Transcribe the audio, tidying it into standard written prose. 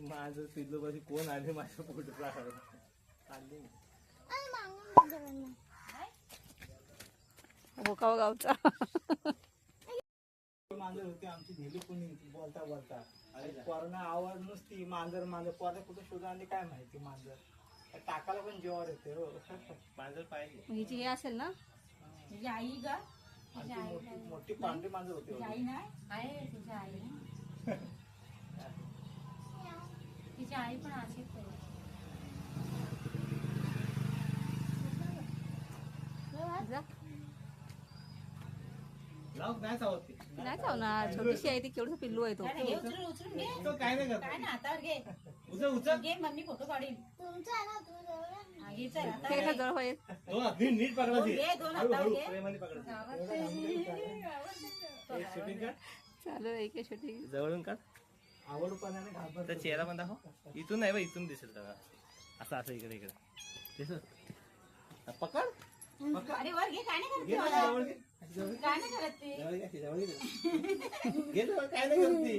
माझं पिल्लू कशी कोण आले माझ्या पोटात आले भोकाव गावचा मांजर होती आमची नेली कोणी बोलता बोलता कोरोना आवाज नुसती मांजर मांजर पोरा कुठे शोधा आणि काय माहिती मांजर टाकायला पण जीवावर येते हो मांजर पाहिजे हिची हे असेल ना तुझी आई ग मोठी पांढरी मांजर होती आई नाही आहे तुझी आई तिची आई पण अशीच आहे. जा. लाव नाही सावरती नाही चावणार छोटीशी आहे ती केवढं पिल्लू आहे तो काय नाही, घे, उचलून उचलून घे. तो काय नाही काय करत ना हातावर घे उचल उचल घे मम्मी फोटो काढीन हा, घे, चल, हातावर ते घे. का जवळ होईल नीट पकडायची घे, दोन हातावर घे. प्रेमाने पकडायची शूटिंग कर चालू आहे की छोटी जवळून काढ आवडपणाने घाबरतो तर चेहरा पण दाखव इथून नाही बा इथून दिसेल त्याला असं असं इकडे इकडे दिसत पकड अरे वर घे काय नाही करत घे ती ना, मला. जवळ घे. काय नाही करत ती जवळ घे, जवळ घे. घे जवळ, काय नाही करत ती.